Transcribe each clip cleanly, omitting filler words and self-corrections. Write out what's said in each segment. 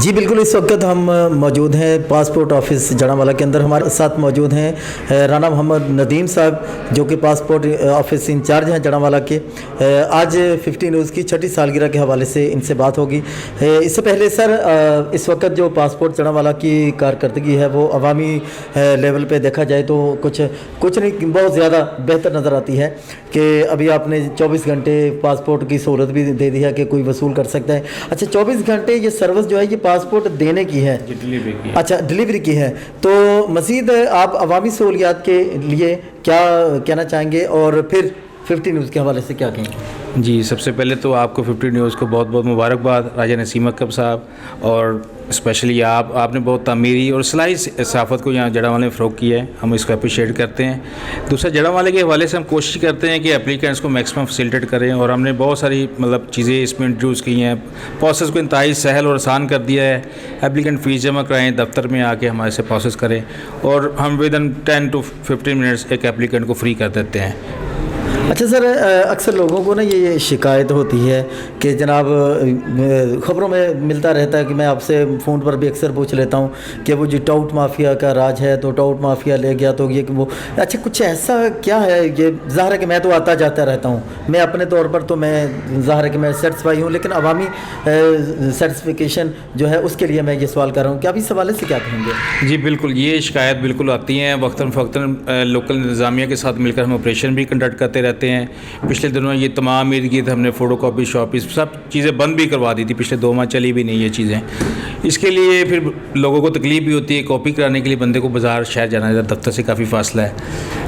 جی بالکل، اس وقت ہم موجود ہیں پاسپورٹ آفس جڑاوالا کے اندر. ہمارے ساتھ موجود ہیں رانا محمد ندیم صاحب جو کہ پاسپورٹ آفس انچارج ہیں جڑاوالا کے. آج 50 نیوز کی 6ٹھی سالگرہ کے حوالے سے ان سے بات ہوگی. اس سے پہلے سر، اس وقت جو پاسپورٹ جڑاوالا کی کارکردگی ہے وہ عوامی لیول پہ دیکھا جائے تو کچھ نہیں، بہت زیادہ بہتر نظر آتی ہے کہ ابھی آپ نے 24 گھنٹے پاسپورٹ کی سہولت بھی دے دی ہے کہ کوئی وصول کر سکتا ہے. اچھا، 24 گھنٹے یہ سروس جو ہے یہ پاسپورٹ دینے کی ہے؟ ڈلیوری کی. اچھا، ڈلیوری کی ہے. تو مزید آپ عوامی سہولیات کے لیے کیا کہنا چاہیں گے اور پھر 50 نیوز کے حوالے سے کیا کہیں گے؟ جی، سب سے پہلے تو آپ کو 50 نیوز کو بہت بہت مبارکباد. راجہ نسیم اکب صاحب اور اسپیشلی آپ نے بہت تعمیری اور اصلاحی صحافت کو یہاں جڑاوالا میں فروغ کیا ہے، ہم اس کو اپریشیٹ کرتے ہیں. دوسرا، جڑاوالا کے حوالے سے ہم کوشش کرتے ہیں کہ اپلیکینٹس کو میکسیمم فیسیلیٹیٹ کریں، اور ہم نے بہت ساری چیزیں اس میں انٹروڈیوس کی ہیں. پروسیس کو انتہائی سہل اور آسان کر دیا ہے. اپلیکینٹ فیس جمع کرائیں، دفتر میں آ کے ہمارے سے پروسیس کریں، اور ہم ودن 10 to 15 منٹس ایک اپلیکینٹ کو فری کر دیتے ہیں. اچھا سر، اکثر لوگوں کو نا یہ شکایت ہوتی ہے کہ جناب خبروں میں ملتا رہتا ہے کہ میں آپ سے فون پر بھی اکثر پوچھ لیتا ہوں کہ وہ جو ٹاؤٹ مافیا کا راج ہے تو ٹاؤٹ مافیا لے گیا تو یہ کہ وہ اچھا کچھ ایسا کیا ہے؟ یہ ظاہر ہے کہ میں تو آتا جاتا رہتا ہوں، میں اپنے طور پر تو میں ظاہر ہے کہ میں سیٹسفائی ہوں، لیکن عوامی سیٹسفیکیشن جو ہے اس کے لیے میں یہ سوال کر رہا ہوں کہ آپ اس حوالے سے کیا کہیں گے؟ جی بالکل، یہ شکایت بالکل آتی ہیں وقتاً فوقتاً. لوکل انتظامیہ کے ساتھ مل کر ہم آپریشن بھی کنڈکٹ کرتے رہتے ہیں. پچھلے دنوں یہ تمام ارد گرد ہم نے فوٹو کاپی شاپیز سب چیزیں بند بھی کروا دی تھی. پچھلے 2 ماہ چلی بھی نہیں یہ چیزیں. اس کے لیے پھر لوگوں کو تکلیف بھی ہوتی ہے. کاپی کرانے کے لیے بندے کو بازار شہر جانا ہے، دفتر سے کافی فاصلہ ہے،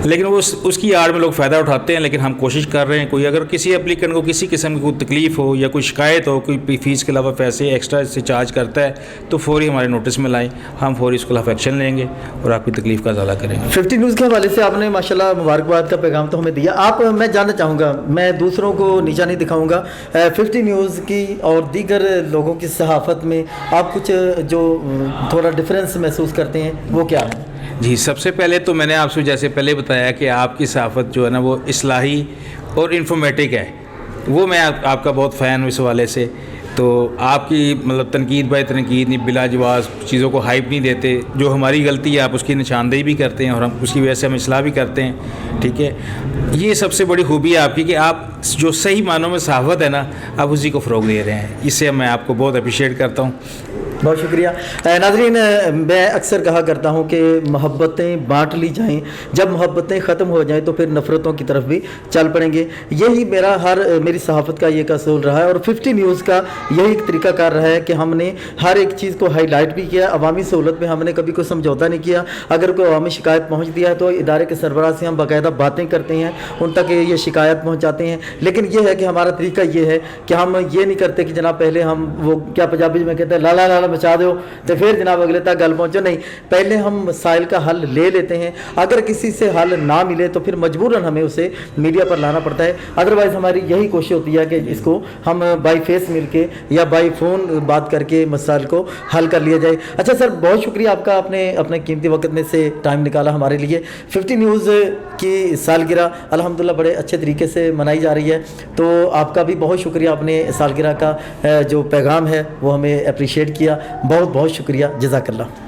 لیکن وہ اس کی آڑ میں لوگ فائدہ اٹھاتے ہیں. لیکن ہم کوشش کر رہے ہیں کوئی اگر کسی اپلیکینٹ کو کسی قسم کی کوئی تکلیف ہو یا کوئی شکایت ہو، کوئی فیس کے علاوہ پیسے ایکسٹرا سے چارج کرتا ہے تو فوری ہمارے نوٹس میں لائیں، ہم فوری اس کے خلاف ایکشن لیں گے اور آپ کی تکلیف کا ازالہ کریں گے. 50 نیوز کے حوالے سے آپ نے ماشاءاللہ مبارکباد کا پیغام تو ہمیں دیا. میں جاننا چاہوں گا، میں دوسروں کو نیچا نہیں دکھاؤں گا، 50 نیوز کی اور دیگر لوگوں کی صحافت میں آپ کچھ جو تھوڑا ڈفرینس محسوس کرتے ہیں وہ کیا ہے؟ جی، سب سے پہلے تو میں نے آپ سے جیسے پہلے بتایا کہ آپ کی صحافت جو ہے نا وہ اصلاحی اور انفارمیٹک ہے. وہ میں آپ کا بہت فین ہوں اس حوالے سے. تو آپ کی تنقید بائی تنقید نہیں، بلا جواز چیزوں کو ہائپ نہیں دیتے. جو ہماری غلطی ہے آپ اس کی نشاندہی بھی کرتے ہیں اور ہم اس کی وجہ سے ہم اصلاح بھی کرتے ہیں. ٹھیک ہے، یہ سب سے بڑی خوبی ہے آپ کی کہ آپ جو صحیح معنوں میں صحافت ہے نا آپ اسی کو فروغ دے رہے ہیں. اس سے میں آپ کو بہت اپریشیٹ کرتا ہوں. بہت شکریہ. ناظرین، میں اکثر کہا کرتا ہوں کہ محبتیں بانٹ لی جائیں، جب محبتیں ختم ہو جائیں تو پھر نفرتوں کی طرف بھی چل پڑیں گے. یہی میری صحافت کا یہ اصول رہا ہے، اور 50 نیوز کا یہی ایک طریقہ کار رہا ہے کہ ہم نے ہر ایک چیز کو ہائی لائٹ بھی کیا. عوامی سہولت میں ہم نے کبھی کوئی سمجھوتا نہیں کیا. اگر کوئی عوامی شکایت پہنچ دیا ہے تو ادارے کے سربراہ سے ہم باقاعدہ باتیں کرتے ہیں، ان تک یہ شکایت پہنچاتے ہیں. لیکن یہ ہے کہ ہمارا طریقہ یہ ہے کہ ہم یہ نہیں کرتے کہ جناب پہلے ہم وہ کیا پنجابی میں کہتے ہیں لالا لالا مچا دو تو پھر جناب اگلے تک گل پہنچو. نہیں، پہلے ہم مسائل کا حل لے لیتے ہیں. اگر کسی سے حل نہ ملے تو پھر مجبوراً ہمیں اسے میڈیا پر لانا پڑتا ہے. ادروائز ہماری یہی کوشش ہوتی ہے کہ اس کو ہم بائی فیس مل کے یا بائی فون بات کر کے مسائل کو حل کر لیا جائے. اچھا سر، بہت شکریہ آپ کا، اپنے قیمتی وقت میں سے ٹائم نکالا ہمارے لیے. 50 نیوز کی سالگرہ الحمدللہ بڑے اچھے طریقے سے منائی جا رہی ہے، تو آپ کا بھی بہت شکریہ. اپنے سالگرہ کا جو پیغام ہے وہ ہمیں اپریشیٹ کیا. بہت بہت شکریہ. جزاک اللہ.